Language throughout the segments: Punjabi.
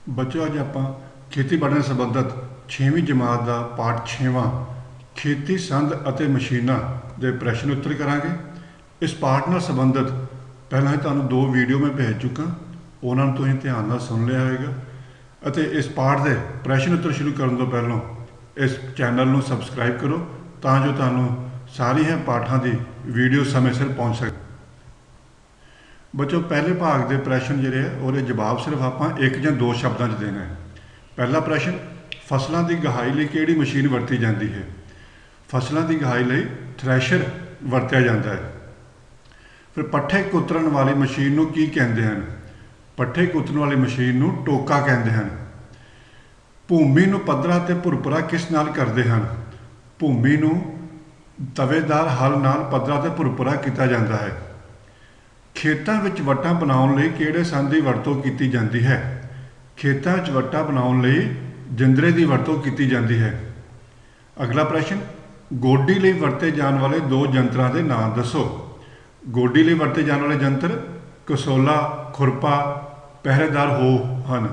ਬੱਚਿਓ ਅੱਜ ਆਪਾਂ ਖੇਤੀਬਾੜੀ ਨਾਲ ਸੰਬੰਧਿਤ 6ਵੀਂ ਜਮਾਤ ਦਾ ਪਾਠ 6ਵਾਂ ਖੇਤੀ ਸੰਦ ਅਤੇ ਮਸ਼ੀਨਾਂ ਦੇ ਪ੍ਰਸ਼ਨ ਉੱਤਰ ਕਰਾਂਗੇ। ਇਸ ਪਾਠ ਨਾਲ ਸੰਬੰਧਿਤ ਪਹਿਲਾਂ ਹੀ ਤੁਹਾਨੂੰ 2 ਵੀਡੀਓ ਮੈਂ ਭੇਜ ਚੁੱਕਾ, ਉਹਨਾਂ ਨੂੰ ਤੁਸੀਂ ਧਿਆਨ ਨਾਲ ਸੁਣ ਲਿਆ ਹੋਵੇਗਾ ਅਤੇ ਇਸ ਪਾਠ ਦੇ ਪ੍ਰਸ਼ਨ ਉੱਤਰ ਸ਼ੁਰੂ ਕਰਨ ਤੋਂ ਪਹਿਲਾਂ ਇਸ ਚੈਨਲ ਨੂੰ ਸਬਸਕ੍ਰਾਈਬ ਕਰੋ ਤਾਂ ਜੋ ਤੁਹਾਨੂੰ ਸਾਰੀਆਂ ਪਾਠਾਂ ਦੀ ਵੀਡੀਓ ਸਮੇਂ ਸਿਰ ਪਹੁੰਚ ਸਕੇ। ਬੱਚੋ ਪਹਿਲੇ ਭਾਗ ਦੇ ਪ੍ਰਸ਼ਨ ਜਿਹੜੇ ਆ ਉਹਦੇ ਜਵਾਬ ਸਿਰਫ ਆਪਾਂ 1 ਜਾਂ 2 ਸ਼ਬਦਾਂ 'ਚ ਦੇਣਾ ਹੈ। ਪਹਿਲਾ ਪ੍ਰਸ਼ਨ, ਫਸਲਾਂ ਦੀ ਗਹਾਈ ਲਈ ਕਿਹੜੀ ਮਸ਼ੀਨ ਵਰਤੀ ਜਾਂਦੀ ਹੈ? ਫਸਲਾਂ ਦੀ ਗਹਾਈ ਲਈ ਥ੍ਰੈਸ਼ਰ ਵਰਤਿਆ ਜਾਂਦਾ ਹੈ। ਫਿਰ ਪੱਠੇ ਕੁਤਰਨ ਵਾਲੀ ਮਸ਼ੀਨ ਨੂੰ ਕੀ ਕਹਿੰਦੇ ਹਨ? ਪੱਠੇ ਕੁਤਰਨ ਵਾਲੀ ਮਸ਼ੀਨ ਨੂੰ ਟੋਕਾ ਕਹਿੰਦੇ ਹਨ। ਭੂਮੀ ਨੂੰ ਪੱਧਰਾ ਤੇ ਭੁਰਭੁਰਾ ਕਿਸ ਨਾਲ ਕਰਦੇ ਹਨ? ਭੂਮੀ ਨੂੰ ਤਵੇਦਾਰ ਹਲ ਨਾਲ ਪੱਧਰਾ ਤੇ ਭੁਰਭੁਰਾ ਕੀਤਾ ਜਾਂਦਾ ਹੈ। ਖੇਤਾਂ ਵਿੱਚ ਵੱਟਾਂ ਬਣਾਉਣ ਲਈ ਕਿਹੜੇ ਸੰਦ ਦੀ ਵਰਤੋਂ ਕੀਤੀ ਜਾਂਦੀ ਹੈ? ਖੇਤਾਂ ਵਿੱਚ ਵੱਟਾਂ ਬਣਾਉਣ ਲਈ ਜਿੰਦਰੇ ਦੀ ਵਰਤੋਂ ਕੀਤੀ ਜਾਂਦੀ ਹੈ। ਅਗਲਾ ਪ੍ਰਸ਼ਨ, ਗੋਡੀ ਲਈ ਵਰਤੇ ਜਾਣ ਵਾਲੇ 2 ਯੰਤਰਾਂ ਦੇ ਨਾਮ ਦੱਸੋ। ਗੋਡੀ ਲਈ ਵਰਤੇ ਜਾਣ ਵਾਲੇ ਯੰਤਰ ਕਸੋਲਾ, ਖੁਰਪਾ, ਪਹਿਰੇਦਾਰ ਹੋ ਹਨ।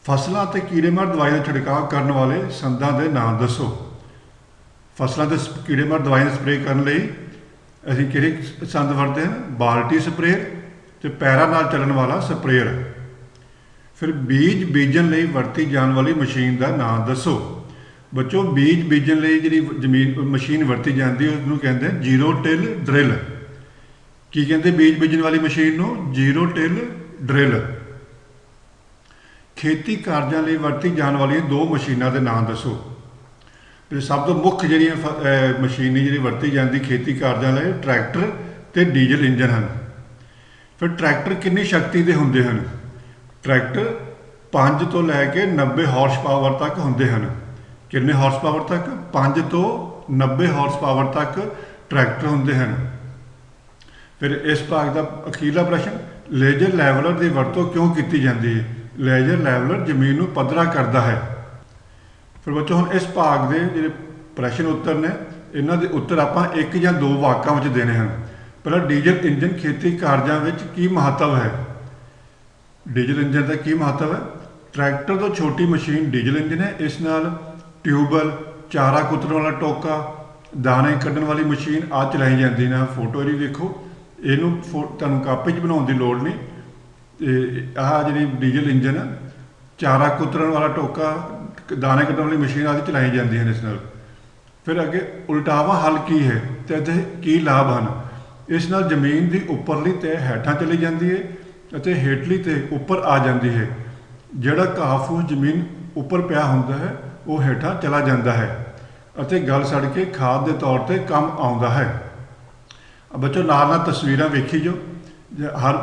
ਫਸਲਾਂ ਅਤੇ ਕੀੜੇਮਾਰ ਦਵਾਈ ਦਾ ਛਿੜਕਾਅ ਕਰਨ ਵਾਲੇ ਸੰਦਾਂ ਦੇ ਨਾਮ ਦੱਸੋ। ਫਸਲਾਂ ਤੇ ਕੀੜੇਮਾਰ ਦਵਾਈ ਦਾ ਸਪਰੇਅ ਕਰਨ ਲਈ ਅਸੀਂ ਕਿਹੜੇ ਸੰਦ ਵਰਤਦੇ ਹਾਂ? ਬਾਲਟੀ ਸਪਰੇਅਰ ਤੇ ਪੈਰਾਂ ਨਾਲ ਚੱਲਣ ਵਾਲਾ ਸਪਰੇਅਰ। ਫਿਰ ਬੀਜ ਬੀਜਣ ਲਈ ਵਰਤੀ ਜਾਣ ਵਾਲੀ ਮਸ਼ੀਨ ਦਾ ਨਾਮ ਦੱਸੋ। ਬੱਚੋ ਬੀਜ ਬੀਜਣ ਲਈ ਜਿਹੜੀ ਮਸ਼ੀਨ ਵਰਤੀ ਜਾਂਦੀ ਹੈ ਉਹਨੂੰ ਕਹਿੰਦੇ ਜ਼ੀਰੋ ਟਿਲ ਡਰਿਲ। ਕੀ ਕਹਿੰਦੇ ਬੀਜ ਬੀਜਣ ਵਾਲੀ ਮਸ਼ੀਨ ਨੂੰ? Zero till drill. ਖੇਤੀ ਕਾਰਜਾਂ ਲਈ ਵਰਤੀ ਜਾਣ ਵਾਲੀਆਂ 2 ਮਸ਼ੀਨਾਂ ਦੇ ਨਾਮ ਦੱਸੋ। ਸਭ ਤੋਂ ਮੁੱਖ ਜਿਹੜੀਆਂ ਮਸ਼ੀਨੀ ਜਿਹੜੀ ਵਰਤੀ ਜਾਂਦੀ ਖੇਤੀ ਕਾਰਜਾਂ ਲਈ ਟਰੈਕਟਰ ਤੇ ਡੀਜ਼ਲ ਇੰਜਨ ਹਨ। ਫਿਰ ਟਰੈਕਟਰ ਕਿੰਨੀ ਸ਼ਕਤੀ ਦੇ ਹੁੰਦੇ ਹਨ? ਟਰੈਕਟਰ 5 ਤੋਂ ਲੈ ਕੇ 90 ਹਾਰਸ ਪਾਵਰ ਤੱਕ ਹੁੰਦੇ ਹਨ। ਕਿੰਨੇ ਹਾਰਸ ਪਾਵਰ ਤੱਕ? 5 ਤੋਂ 90 ਹਾਰਸ ਪਾਵਰ ਤੱਕ ਟਰੈਕਟਰ ਹੁੰਦੇ ਹਨ। ਫਿਰ ਇਸ ਭਾਗ ਦਾ ਅਖੀਰਲਾ ਪ੍ਰਸ਼ਨ, ਲੇਜ਼ਰ ਲੈਵਲਰ ਦੀ ਵਰਤੋਂ ਕਿਉਂ ਕੀਤੀ ਜਾਂਦੀ ਹੈ? ਲੇਜ਼ਰ ਲੈਵਲਰ ਜ਼ਮੀਨ ਨੂੰ ਪੱਧਰਾ ਕਰਦਾ ਹੈ। ਫਿਰ ਬੱਚੋ ਹੁਣ ਇਸ ਭਾਗ ਦੇ ਜਿਹੜੇ ਪ੍ਰਸ਼ਨ ਉੱਤਰ ਨੇ ਇਹਨਾਂ ਦੇ ਉੱਤਰ ਆਪਾਂ 1 ਜਾਂ 2 ਵਾਕਾਂ ਵਿੱਚ ਦੇਣੇ ਹਨ। ਪਹਿਲਾਂ ਡੀਜ਼ਲ ਇੰਜਨ ਖੇਤੀ ਕਾਰਜਾਂ ਵਿੱਚ ਕੀ ਮਹੱਤਵ ਹੈ? ਡੀਜ਼ਲ ਇੰਜਨ ਦਾ ਕੀ ਮਹੱਤਵ ਹੈ? ਟਰੈਕਟਰ ਤੋਂ ਛੋਟੀ ਮਸ਼ੀਨ ਡੀਜ਼ਲ ਇੰਜਨ ਹੈ। ਇਸ ਨਾਲ ਟਿਊਬਲ, ਚਾਰਾ ਕੁਤਰਨ ਵਾਲਾ ਟੋਕਾ, ਦਾਣੇ ਕੱਢਣ ਵਾਲੀ ਮਸ਼ੀਨ ਆ ਚਲਾਈ ਜਾਂਦੀ ਨਾ। ਫੋਟੋ ਇਹਦੀ ਦੇਖੋ, ਇਹਨੂੰ ਤੁਹਾਨੂੰ ਕਾਪੀ 'ਚ ਬਣਾਉਣ ਦੀ ਲੋੜ ਨਹੀਂ। ਤੇ ਆਹ ਜਿਹੜੀ ਡੀਜ਼ਲ ਇੰਜਨ ਆ, ਚਾਰਾ ਕੁਤਰਨ ਵਾਲਾ ਟੋਕਾ, ਦਾਣੇ ਕੱਢਣ ਵਾਲੀ ਮਸ਼ੀਨ ਆਦਿ ਚਲਾਈ ਜਾਂਦੀਆਂ ਨੇ ਇਸ ਨਾਲ। ਫਿਰ ਅੱਗੇ ਉਲਟਾਵਾ ਹਲ ਕੀ ਹੈ ਤੇ ਇਹਦੇ ਕੀ ਲਾਭ ਹਨ? ਇਸ ਨਾਲ ਜ਼ਮੀਨ ਦੀ ਉੱਪਰਲੀ ਤੇ ਹੇਠਾਂ ਚਲੀ ਜਾਂਦੀ ਹੈ ਅਤੇ ਹੇਠਲੀ ਤੇ ਉੱਪਰ ਆ ਜਾਂਦੀ ਹੈ। ਜਿਹੜਾ ਘਾਹ ਫੂਸ ਜ਼ਮੀਨ ਉੱਪਰ ਪਿਆ ਹੁੰਦਾ ਹੈ ਉਹ ਹੇਠਾਂ ਚਲਾ ਜਾਂਦਾ ਹੈ ਅਤੇ ਗਲ ਸੜ ਕੇ ਖਾਦ ਦੇ ਤੌਰ ਤੇ ਕੰਮ ਆਉਂਦਾ ਹੈ। ਬੱਚੋ ਨਾਲ ਤਸਵੀਰਾਂ ਵੇਖੀ ਜੋ, ਹਰ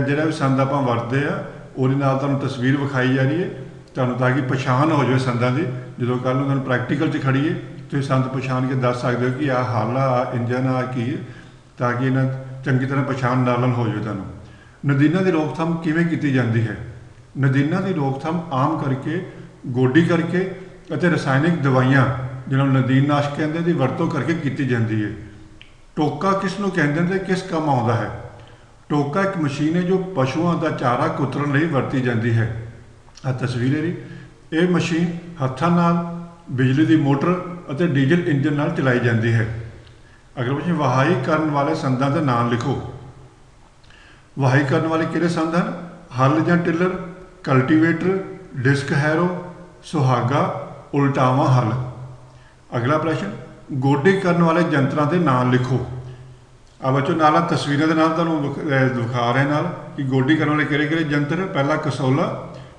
ਜਿਹੜਾ ਵੀ ਸੰਦ ਆਪਾਂ ਵਰਤਦੇ ਆ ਉਹਦੇ ਨਾਲ ਤੁਹਾਨੂੰ ਤਸਵੀਰ ਵਿਖਾਈ ਜਾ ਰਹੀ ਹੈ ਤੁਹਾਨੂੰ, ਤਾਂ ਕਿ ਪਛਾਣ ਹੋ ਜਾਵੇ ਸੰਦਾਂ ਦੀ। ਜਦੋਂ ਕੱਲ੍ਹ ਨੂੰ ਤੁਹਾਨੂੰ ਪ੍ਰੈਕਟੀਕਲ 'ਚ ਖੜੀਏ ਤੁਸੀਂ ਸੰਦ ਪਛਾਣ ਕੇ ਦੱਸ ਸਕਦੇ ਹੋ ਕਿ ਆਹ ਹਲ ਆ, ਇੰਜਨ ਆ, ਕੀ, ਤਾਂ ਕਿ ਇਹਨਾਂ ਚੰਗੀ ਤਰ੍ਹਾਂ ਪਛਾਣ ਨਾਲ ਹੋ ਜਾਵੇ ਤੁਹਾਨੂੰ। ਨਦੀਨਾਂ ਦੀ ਰੋਕਥਾਮ ਕਿਵੇਂ ਕੀਤੀ ਜਾਂਦੀ ਹੈ? ਨਦੀਨਾਂ ਦੀ ਰੋਕਥਾਮ ਆਮ ਕਰਕੇ ਗੋਡੀ ਕਰਕੇ ਅਤੇ ਰਸਾਇਣਿਕ ਦਵਾਈਆਂ ਜਿਹਨਾਂ ਨੂੰ ਨਦੀਨਨਾਸ਼ਕ ਕਹਿੰਦੇ ਦੀ ਵਰਤੋਂ ਕਰਕੇ ਕੀਤੀ ਜਾਂਦੀ ਹੈ। ਟੋਕਾ ਕਿਸ ਨੂੰ ਕਹਿੰਦੇ ਨੇ ਤੇ ਕਿਸ ਕੰਮ ਆਉਂਦਾ ਹੈ? ਟੋਕਾ ਇੱਕ ਮਸ਼ੀਨ ਹੈ ਜੋ ਪਸ਼ੂਆਂ ਦਾ ਚਾਰਾ ਕੁਤਰਨ ਲਈ ਵਰਤੀ ਜਾਂਦੀ ਹੈ। ਆਹ ਤਸਵੀਰ ਹੈ ਜੀ। ਇਹ ਮਸ਼ੀਨ ਹੱਥਾਂ ਨਾਲ, ਬਿਜਲੀ ਦੀ ਮੋਟਰ ਅਤੇ ਡੀਜ਼ਲ ਇੰਜਨ ਨਾਲ ਚਲਾਈ ਜਾਂਦੀ ਹੈ। ਅਗਰ ਤੁਸੀਂ ਵਹਾਈ ਕਰਨ ਵਾਲੇ ਸੰਦਾਂ ਦੇ ਨਾਮ ਲਿਖੋ। ਵਹਾਈ ਕਰਨ ਵਾਲੇ ਕਿਹੜੇ ਸੰਦ ਹਨ? ਹਲ ਜਾਂ ਟਿਲਰ, ਕਲਟੀਵੇਟਰ, ਡਿਸਕ ਹੈਰੋ, ਸੁਹਾਗਾ, ਉਲਟਾਵਾਂ ਹਲ। ਅਗਲਾ ਪ੍ਰਸ਼ਨ, ਗੋਡੀ ਕਰਨ ਵਾਲੇ ਯੰਤਰਾਂ ਦੇ ਨਾਮ ਲਿਖੋ। ਆ ਬੱਚੋ ਨਾਲ ਤਸਵੀਰਾਂ ਦੇ ਨਾਲ ਤੁਹਾਨੂੰ ਵਿਖਾ ਰਹੇ ਨਾਲ ਕਿ ਗੋਡੀ ਕਰਨ ਵਾਲੇ ਕਿਹੜੇ ਕਿਹੜੇ ਯੰਤਰ। ਪਹਿਲਾ ਕਸੋਲਾ,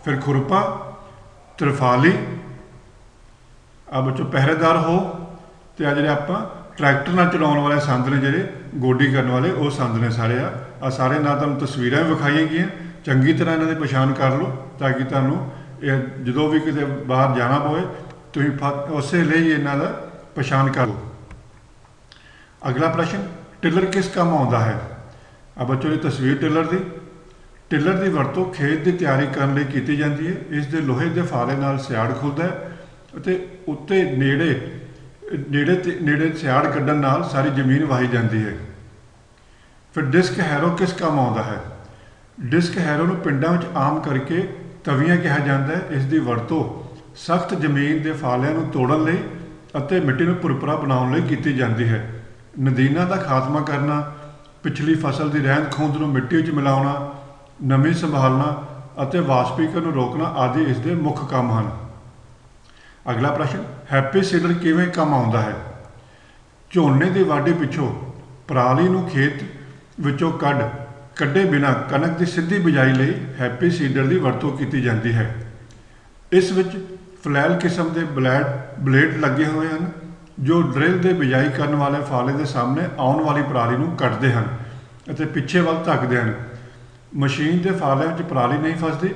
ਫਿਰ ਖੁਰਪਾ, ਤਰਫਾਲੀ, ਆ ਬੱਚੋ ਪਹਿਰੇਦਾਰ ਹੋ, ਤੇ ਆ ਜਿਹੜੇ ਆਪਾਂ ਟਰੈਕਟਰ ਨਾਲ ਚਲਾਉਣ ਵਾਲੇ ਸੰਦ ਨੇ ਜਿਹੜੇ ਗੋਡੀ ਕਰਨ ਵਾਲੇ ਉਹ ਸੰਦ ਨੇ ਸਾਰੇ। ਆ ਸਾਰੇ ਨਾਲ ਤੁਹਾਨੂੰ ਤਸਵੀਰਾਂ ਵੀ ਵਿਖਾਈਆਂ ਗਈਆਂ। ਚੰਗੀ ਤਰ੍ਹਾਂ ਇਹਨਾਂ ਦੀ ਪਛਾਣ ਕਰ ਲਓ ਤਾਂ ਕਿ ਤੁਹਾਨੂੰ ਇਹ ਜਦੋਂ ਵੀ ਕਿਤੇ ਬਾਹਰ ਜਾਣਾ ਪਵੇ ਤੁਸੀਂ ਉਸੇ ਲਈ ਇਹਨਾਂ ਦਾ ਪਛਾਣ ਕਰ ਲਓ। ਅਗਲਾ ਪ੍ਰਸ਼ਨ, ਟਿਲਰ ਕਿਸ ਕੰਮ ਆਉਂਦਾ ਹੈ? ਆ ਬੱਚੋ ਦੀ ਤਸਵੀਰ ਟਿਲਰ ਦੀ। ਟਿਲਰ ਦੀ ਵਰਤੋਂ ਖੇਤ ਦੀ ਤਿਆਰੀ ਕਰਨ ਲਈ ਕੀਤੀ ਜਾਂਦੀ ਹੈ। ਇਸ ਦੇ ਲੋਹੇ ਦੇ ਫਾਰੇ ਨਾਲ ਸਿਆੜ ਖੁੱਲ੍ਹਦਾ ਹੈ ਅਤੇ ਉੱਤੇ ਨੇੜੇ ਸਿਆੜ ਕੱਢਣ ਨਾਲ ਸਾਰੀ ਜ਼ਮੀਨ ਵਾਹੀ ਜਾਂਦੀ ਹੈ। ਫਿਰ ਡਿਸਕ ਹੈਰੋ ਕਿਸ ਕੰਮ ਆਉਂਦਾ ਹੈ? ਡਿਸਕ ਹੈਰੋ ਨੂੰ ਪਿੰਡਾਂ ਵਿੱਚ ਆਮ ਕਰਕੇ ਤਵੀਆਂ ਕਿਹਾ ਜਾਂਦਾ ਹੈ। ਇਸ ਦੀ ਵਰਤੋਂ ਸਖਤ ਜ਼ਮੀਨ ਦੇ ਫਾਲਿਆਂ ਨੂੰ ਤੋੜਨ ਲਈ ਅਤੇ ਮਿੱਟੀ ਨੂੰ ਭੁਰਭੁਰਾ ਬਣਾਉਣ ਲਈ ਕੀਤੀ ਜਾਂਦੀ ਹੈ। ਨਦੀਨਾਂ ਦਾ ਖਾਤਮਾ ਕਰਨਾ, ਪਿਛਲੀ ਫਸਲ ਦੀ ਰਹਿੰਦ ਖੂੰਹਦ ਨੂੰ ਮਿੱਟੀ ਵਿੱਚ ਮਿਲਾਉਣਾ, ਨਮੀ ਸੰਭਾਲਣਾ ਅਤੇ ਵਾਸ਼ਪੀਕਰਨ ਨੂੰ ਰੋਕਣਾ ਆਦਿ ਇਸ ਦੇ ਮੁੱਖ ਕੰਮ ਹਨ। ਅਗਲਾ ਪ੍ਰਸ਼ਨ, ਹੈਪੀ ਸੀਡਰ ਕਿਵੇਂ ਕੰਮ ਆਉਂਦਾ ਹੈ? ਝੋਨੇ ਦੀ ਵਾਢੀ ਪਿੱਛੋਂ ਪਰਾਲੀ ਨੂੰ ਖੇਤ ਵਿੱਚੋਂ ਕੱਢੇ ਬਿਨਾਂ ਕਣਕ ਦੀ ਸਿੱਧੀ ਬਿਜਾਈ ਲਈ ਹੈਪੀ ਸੀਡਰ ਦੀ ਵਰਤੋਂ ਕੀਤੀ ਜਾਂਦੀ ਹੈ। ਇਸ ਵਿੱਚ ਫਲੈਲ ਕਿਸਮ ਦੇ ਬਲੇਡ ਲੱਗੇ ਹੋਏ ਹਨ ਜੋ ਡਰਿਲ ਦੇ ਬਿਜਾਈ ਕਰਨ ਵਾਲੇ ਫਾਲੇ ਦੇ ਸਾਹਮਣੇ ਆਉਣ ਵਾਲੀ ਪਰਾਲੀ ਨੂੰ ਕੱਟਦੇ ਹਨ ਅਤੇ ਪਿੱਛੇ ਵੱਲ ਧੱਕਦੇ ਹਨ। ਮਸ਼ੀਨ ਦੇ ਫਾਲਿਆਂ ਵਿੱਚ ਪਰਾਲੀ ਨਹੀਂ ਫਸਦੀ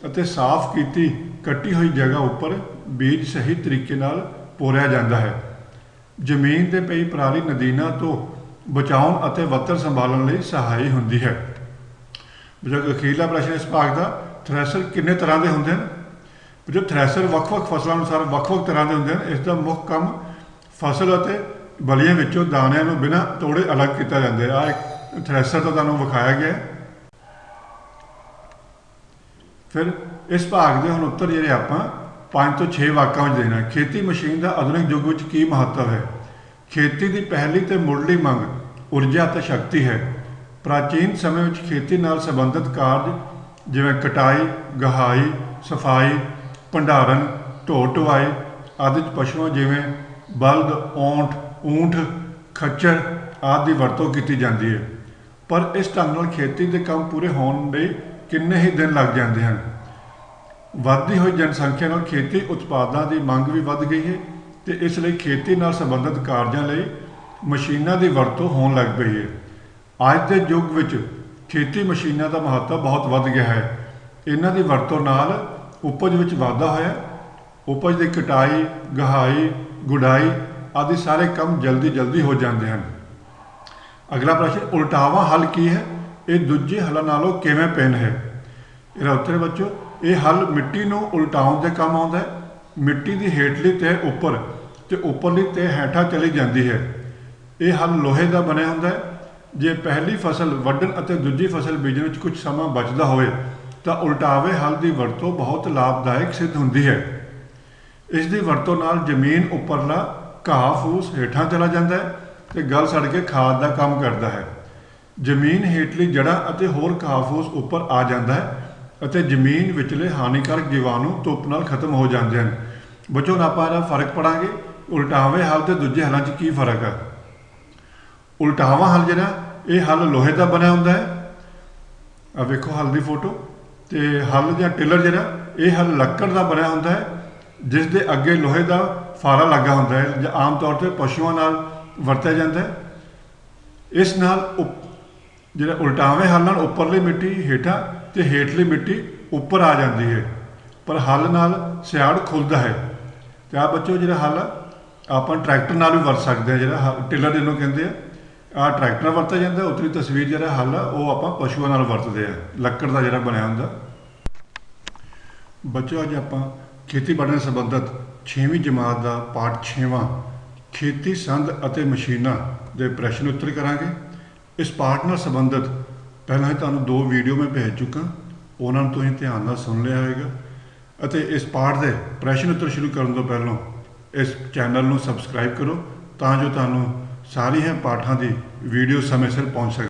ਅਤੇ ਸਾਫ਼ ਕੀਤੀ ਕੱਟੀ ਹੋਈ ਜਗ੍ਹਾ ਉੱਪਰ ਬੀਜ ਸਹੀ ਤਰੀਕੇ ਨਾਲ ਪੋਰਿਆ ਜਾਂਦਾ ਹੈ। ਜ਼ਮੀਨ ਤੇ ਪਈ ਪਰਾਲੀ ਨਦੀਨਾਂ ਤੋਂ ਬਚਾਉਣ ਅਤੇ ਵੱਤਰ ਸੰਭਾਲਣ ਲਈ ਸਹਾਈ ਹੁੰਦੀ ਹੈ। ਜੋ ਅਖੀਰਲਾ ਪ੍ਰਸ਼ਨ ਇਸ ਭਾਗ ਦਾ, ਥ੍ਰੈਸ਼ਰ ਕਿੰਨੇ ਤਰ੍ਹਾਂ ਦੇ ਹੁੰਦੇ ਹਨ? ਜੋ ਥ੍ਰੈਸ਼ਰ ਵੱਖ-ਵੱਖ ਫਸਲਾਂ ਅਨੁਸਾਰ ਵੱਖ-ਵੱਖ ਤਰ੍ਹਾਂ ਦੇ ਹੁੰਦੇ ਹਨ। ਇਸ ਦਾ ਮੁੱਖ ਕੰਮ ਫਸਲ ਅਤੇ ਬਲੀਆਂ ਵਿੱਚੋਂ ਦਾਣਿਆਂ ਨੂੰ ਬਿਨਾਂ ਤੋੜੇ ਅਲੱਗ ਕੀਤਾ ਜਾਂਦਾ ਹੈ। ਆਹ ਇੱਕ ਥ੍ਰੈਸ਼ਰ ਤੋਂ ਤੁਹਾਨੂੰ ਵਿਖਾਇਆ ਗਿਆ ਹੈ। ਫਿਰ ਇਸ ਭਾਗ ਦੇ ਹੁਣ ਉੱਤਰ ਜਿਹੜੇ ਆਪਾਂ 5 ਤੋਂ 6 ਵਾਕਾਂ ਵਿੱਚ ਦੇਣਾ। ਖੇਤੀ ਮਸ਼ੀਨ ਦਾ ਆਧੁਨਿਕ ਯੁੱਗ ਵਿੱਚ ਕੀ ਮਹੱਤਵ ਹੈ? ਖੇਤੀ ਦੀ ਪਹਿਲੀ ਤੇ ਮੁੱਢਲੀ ਮੰਗ ਊਰਜਾ ਅਤੇ ਸ਼ਕਤੀ ਹੈ। ਪ੍ਰਾਚੀਨ ਸਮੇਂ ਵਿੱਚ ਖੇਤੀ ਨਾਲ ਸੰਬੰਧਿਤ ਕਾਰਜ ਜਿਵੇਂ ਕਟਾਈ, ਗਹਾਈ, ਸਫਾਈ, ਭੰਡਾਰਨ, ਢੋ ਢੁਆਈ ਆਦਿ ਪਸ਼ੂਆਂ ਜਿਵੇਂ ਬਲਦ, ਊਂਠ, ਖੱਚਰ ਆਦਿ ਦੀ ਵਰਤੋਂ ਕੀਤੀ ਜਾਂਦੀ ਹੈ। ਪਰ ਇਸ ਢੰਗ ਨਾਲ ਖੇਤੀ ਦੇ ਕੰਮ ਪੂਰੇ ਹੋਣ ਲਈ ਕਿੰਨੇ ਹੀ ਦਿਨ ਲੱਗ ਜਾਂਦੇ ਹਨ। ਵੱਧਦੀ ਹੋਈ ਜਨਸੰਖਿਆ ਨਾਲ ਖੇਤੀ ਉਤਪਾਦਾਂ ਦੀ ਮੰਗ ਵੀ ਵੱਧ ਗਈ ਹੈ ਅਤੇ ਇਸ ਲਈ ਖੇਤੀ ਨਾਲ ਸੰਬੰਧਿਤ ਕਾਰਜਾਂ ਲਈ ਮਸ਼ੀਨਾਂ ਦੀ ਵਰਤੋਂ ਹੋਣ ਲੱਗ ਪਈ ਹੈ। ਅੱਜ ਦੇ ਯੁੱਗ ਵਿੱਚ ਖੇਤੀ ਮਸ਼ੀਨਾਂ ਦਾ ਮਹੱਤਵ ਬਹੁਤ ਵੱਧ ਗਿਆ ਹੈ। ਇਹਨਾਂ ਦੀ ਵਰਤੋਂ ਨਾਲ ਉਪਜ ਵਿੱਚ ਵਾਧਾ ਹੋਇਆ। ਉਪਜ ਦੀ ਕਟਾਈ, ਗਹਾਈ, ਗੁਡਾਈ ਆਦਿ ਸਾਰੇ ਕੰਮ ਜਲਦੀ ਹੋ ਜਾਂਦੇ ਹਨ। ਅਗਲਾ ਪ੍ਰਸ਼ਨ, ਉਲਟਾਵਾਂ ਹਲ ਕੀ ਹੈ? ਇਹ ਦੂਜੇ ਹਲਾਂ ਨਾਲੋਂ ਕਿਵੇਂ ਭਿੰਨ ਹੈ? ਇਹਦਾ ਉੱਤਰ ਬੱਚੋ, ਇਹ ਹਲ ਮਿੱਟੀ ਨੂੰ ਉਲਟਾਉਣ ਦੇ ਕੰਮ ਆਉਂਦਾ ਹੈ। ਮਿੱਟੀ ਦੀ ਹੇਠਲੀ ਤਹਿ ਉੱਪਰ ਤੇ ਉੱਪਰਲੀ ਤਹਿ ਹੇਠਾਂ ਚਲੀ ਜਾਂਦੀ ਹੈ। ਇਹ ਹਲ ਲੋਹੇ ਦਾ ਬਣਿਆ ਹੁੰਦਾ ਹੈ। ਜੇ ਪਹਿਲੀ ਫਸਲ ਵੱਢਣ ਅਤੇ ਦੂਜੀ ਫਸਲ ਬੀਜਣ ਵਿੱਚ ਕੁਝ ਸਮਾਂ ਬਚਦਾ ਹੋਵੇ ਤਾਂ ਉਲਟਾਵੇ ਹਲ ਦੀ ਵਰਤੋਂ ਬਹੁਤ ਲਾਭਦਾਇਕ ਸਿੱਧ ਹੁੰਦੀ ਹੈ। ਇਸ ਦੀ ਵਰਤੋਂ ਨਾਲ ਜ਼ਮੀਨ ਉੱਪਰਲਾ ਘਾਹ ਫੂਸ ਹੇਠਾਂ ਚਲਾ ਜਾਂਦਾ ਹੈ ਅਤੇ ਗਲ ਸੜ ਕੇ ਖਾਦ ਦਾ ਕੰਮ ਕਰਦਾ ਹੈ। ਜ਼ਮੀਨ ਹੇਠਲੀ ਜੜ੍ਹਾਂ ਅਤੇ ਹੋਰ ਘਾਹ ਫੂਸ ਉੱਪਰ ਆ ਜਾਂਦਾ ਹੈ ਅਤੇ ਜ਼ਮੀਨ ਵਿਚਲੇ ਹਾਨੀਕਾਰਕ ਜੀਵਾਣੂ ਧੁੱਪ ਨਾਲ ਖਤਮ ਹੋ ਜਾਂਦੇ ਹਨ। ਬੱਚੋ ਹੁਣ ਆਪਾਂ ਇਹਦਾ ਫਰਕ ਪੜਾਂਗੇ। ਉਲਟਾਵੇਂ ਹਲ ਤੇ ਦੂਜੇ ਹਲਾਂ 'ਚ ਕੀ ਫਰਕ ਹੈ? ਉਲਟਾਵਾਂ ਹਲ ਜਿਹੜਾ, ਇਹ ਹਲ ਲੋਹੇ ਦਾ ਬਣਿਆ ਹੁੰਦਾ ਹੈ। ਆ ਵੇਖੋ ਹਲ ਦੀ ਫੋਟੋ। ਤੇ ਹਲ ਜਾਂ ਟਿਲਰ ਜਿਹੜਾ, ਇਹ ਹਲ ਲੱਕੜ ਦਾ ਬਣਿਆ ਹੁੰਦਾ ਹੈ ਜਿਸ ਦੇ ਅੱਗੇ ਲੋਹੇ ਦਾ ਫਾਰਾ ਲੱਗਾ ਹੁੰਦਾ ਹੈ ਜਾਂ ਆਮ ਤੌਰ 'ਤੇ ਪਸ਼ੂਆਂ ਨਾਲ ਵਰਤਿਆ ਜਾਂਦਾ ਹੈ। ਇਸ ਨਾਲ ਜਿਹੜਾ ਉਲਟਾਵੇਂ ਹਲ ਨਾਲ ਉੱਪਰਲੀ ਮਿੱਟੀ ਹੇਠਾਂ ਤੇ ਹੇਠਲੀ ਮਿੱਟੀ ਉੱਪਰ ਆ ਜਾਂਦੀ ਹੈ, ਪਰ ਹਲ ਨਾਲ ਸਿਆੜ ਖੁੱਲ੍ਹਦਾ ਹੈ। ਤੇ ਆਹ ਬੱਚੋ ਜਿਹੜਾ ਹਲ ਆਪਾਂ ਟਰੈਕਟਰ ਨਾਲ ਵੀ ਵਰਤ ਸਕਦੇ ਹਾਂ। ਜਿਹੜਾ ਟਿਲਰ ਜਿਹਨੂੰ ਕਹਿੰਦੇ ਆ, ਆਹ ਟਰੈਕਟਰ ਨਾਲ ਵਰਤਿਆ ਜਾਂਦਾ। ਉੱਤਰੀ ਤਸਵੀਰ ਜਿਹੜਾ ਹਲ ਆ ਉਹ ਆਪਾਂ ਪਸ਼ੂਆਂ ਨਾਲ ਵਰਤਦੇ ਆ, ਲੱਕੜ ਦਾ ਜਿਹੜਾ ਬਣਿਆ ਹੁੰਦਾ। ਬੱਚੋ ਅੱਜ ਆਪਾਂ ਖੇਤੀਬਾੜੀ ਨਾਲ ਸੰਬੰਧਿਤ 6ਵੀਂ ਜਮਾਤ ਦਾ ਪਾਠ 6ਵਾਂ ਖੇਤੀ ਸੰਦ ਅਤੇ ਮਸ਼ੀਨਾਂ ਦੇ ਪ੍ਰਸ਼ਨ ਉੱਤਰ ਕਰਾਂਗੇ। ਇਸ ਪਾਠ ਨਾਲ ਸੰਬੰਧਿਤ ਪਹਿਲਾਂ ਹੀ ਤੁਹਾਨੂੰ 2 ਵੀਡੀਓ ਮੈਂ ਭੇਜ ਚੁੱਕਾ, ਉਹਨਾਂ ਨੂੰ ਤੁਸੀਂ ਧਿਆਨ ਨਾਲ ਸੁਣ ਲਿਆ ਹੋਵੇਗਾ। ਅਤੇ ਇਸ ਪਾਠ ਦੇ ਪ੍ਰਸ਼ਨ ਉੱਤਰ ਸ਼ੁਰੂ ਕਰਨ ਤੋਂ ਪਹਿਲਾਂ ਇਸ ਚੈਨਲ ਨੂੰ ਸਬਸਕ੍ਰਾਈਬ ਕਰੋ ਤਾਂ ਜੋ ਤੁਹਾਨੂੰ ਸਾਰੀਆਂ ਪਾਠਾਂ ਦੀ ਵੀਡੀਓ ਸਮੇਂ ਸਿਰ ਪਹੁੰਚ ਸਕੇ।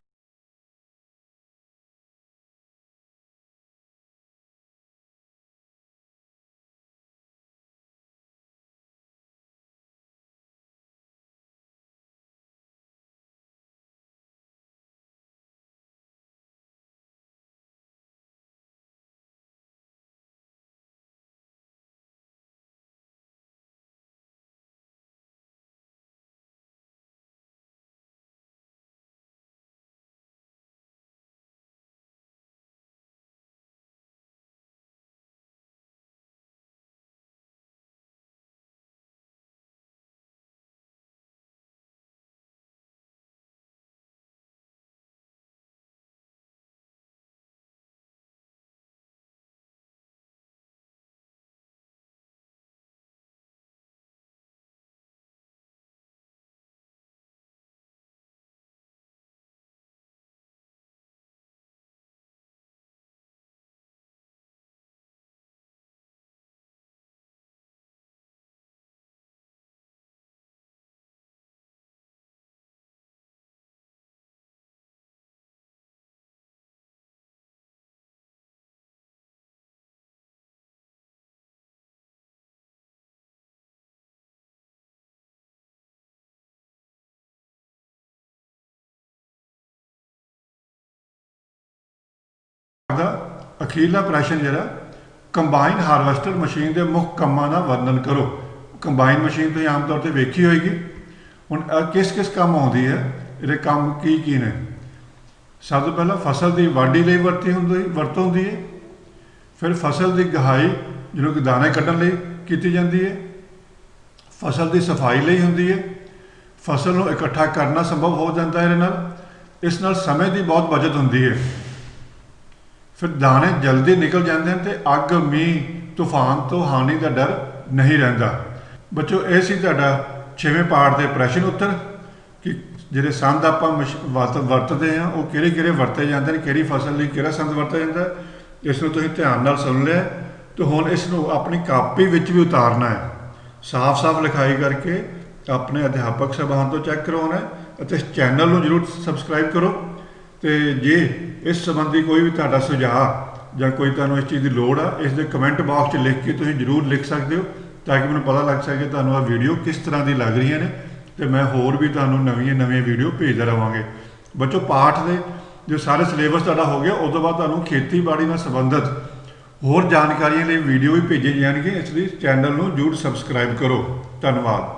ਦਾ ਅਖੀਰਲਾ ਪ੍ਰਸ਼ਨ ਜਿਹੜਾ ਕੰਬਾਈਨ ਹਾਰਵੈਸਟਰ ਮਸ਼ੀਨ ਦੇ ਮੁੱਖ ਕੰਮਾਂ ਦਾ ਵਰਣਨ ਕਰੋ। ਕੰਬਾਈਨ ਮਸ਼ੀਨ ਤੁਸੀਂ ਆਮ ਤੌਰ ਤੇ ਵੇਖੀ ਹੋਏਗੀ। ਹੁਣ ਕਿਸ ਕਿਸ ਕੰਮ ਆਉਂਦੀ ਹੈ, ਇਹਦੇ ਕੰਮ ਕੀ ਕੀ ਨੇ? ਸਭ ਤੋਂ ਪਹਿਲਾਂ ਫਸਲ ਦੀ ਵਾਢੀ ਲਈ ਵਰਤੋਂ ਹੁੰਦੀ ਹੈ। ਫਿਰ ਫਸਲ ਦੀ ਗਹਾਈ ਜਿਹਨੂੰ ਕਿ ਦਾਣੇ ਕੱਢਣ ਲਈ ਕੀਤੀ ਜਾਂਦੀ ਹੈ। ਫਸਲ ਦੀ ਸਫਾਈ ਲਈ ਹੁੰਦੀ ਹੈ। ਫਸਲ ਨੂੰ ਇਕੱਠਾ ਕਰਨਾ ਸੰਭਵ ਹੋ ਜਾਂਦਾ ਹੈ ਇਹਦੇ ਨਾਲ। ਇਸ ਨਾਲ ਸਮੇਂ ਦੀ ਬਹੁਤ ਬਚਤ ਹੁੰਦੀ ਹੈ। ਫਿਰ ਦਾਣੇ ਜਲਦੀ ਨਿਕਲ ਜਾਂਦੇ ਹਨ ਅਤੇ ਅੱਗ, ਮੀਂਹ, ਤੂਫਾਨ ਤੋਂ ਹਾਨੀ ਦਾ ਡਰ ਨਹੀਂ ਰਹਿੰਦਾ। ਬੱਚੋ, ਇਹ ਸੀ ਤੁਹਾਡਾ 6ਵੇਂ ਪਾਠ ਦੇ ਪ੍ਰਸ਼ਨ ਉੱਤਰ ਕਿ ਜਿਹੜੇ ਸੰਦ ਆਪਾਂ ਵਰਤਦੇ ਹਾਂ ਉਹ ਕਿਹੜੇ ਕਿਹੜੇ ਵਰਤੇ ਜਾਂਦੇ ਨੇ, ਕਿਹੜੀ ਫਸਲ ਲਈ ਕਿਹੜਾ ਸੰਦ ਵਰਤਿਆ ਜਾਂਦਾ। ਇਸ ਨੂੰ ਤੁਸੀਂ ਧਿਆਨ ਨਾਲ ਸੁਣ ਲਿਆ ਅਤੇ ਹੁਣ ਇਸ ਨੂੰ ਆਪਣੀ ਕਾਪੀ ਵਿੱਚ ਵੀ ਉਤਾਰਨਾ ਹੈ। ਸਾਫ਼ ਲਿਖਾਈ ਕਰਕੇ ਆਪਣੇ ਅਧਿਆਪਕ ਸਾਹਿਬਾਨ ਤੋਂ ਚੈੱਕ ਕਰਵਾਉਣਾ ਹੈ ਅਤੇ ਇਸ ਚੈਨਲ ਨੂੰ ਜ਼ਰੂਰ ਸਬਸਕ੍ਰਾਈਬ ਕਰੋ। ਅਤੇ ਜੇ ਇਸ ਸੰਬੰਧੀ ਕੋਈ ਵੀ ਤੁਹਾਡਾ ਸੁਝਾਅ ਜਾਂ ਕੋਈ ਤੁਹਾਨੂੰ ਇਸ ਚੀਜ਼ ਦੀ ਲੋੜ ਆ, ਇਸ ਦੇ ਕਮੈਂਟ ਬਾਕਸ 'ਚ ਲਿਖ ਕੇ ਤੁਸੀਂ ਜ਼ਰੂਰ ਲਿਖ ਸਕਦੇ ਹੋ ਤਾਂ ਕਿ ਮੈਨੂੰ ਪਤਾ ਲੱਗ ਸਕੇ ਤੁਹਾਨੂੰ ਆਹ ਵੀਡੀਓ ਕਿਸ ਤਰ੍ਹਾਂ ਦੀ ਲੱਗ ਰਹੀਆਂ ਨੇ ਅਤੇ ਮੈਂ ਹੋਰ ਵੀ ਤੁਹਾਨੂੰ ਨਵੀਆਂ ਵੀਡੀਓ ਭੇਜਦਾ ਰਹਾਂਗੇ। ਬੱਚੋ, ਪਾਠ ਦੇ ਜੋ ਸਾਰੇ ਸਿਲੇਬਸ ਤੁਹਾਡਾ ਹੋ ਗਿਆ, ਉਸ ਤੋਂ ਬਾਅਦ ਤੁਹਾਨੂੰ ਖੇਤੀਬਾੜੀ ਨਾਲ ਸੰਬੰਧਿਤ ਹੋਰ ਜਾਣਕਾਰੀਆਂ ਲਈ ਵੀਡੀਓ ਵੀ ਭੇਜੇ ਜਾਣਗੇ। ਇਸ ਲਈ ਚੈਨਲ ਨੂੰ ਜ਼ਰੂਰ ਸਬਸਕ੍ਰਾਈਬ ਕਰੋ। ਧੰਨਵਾਦ।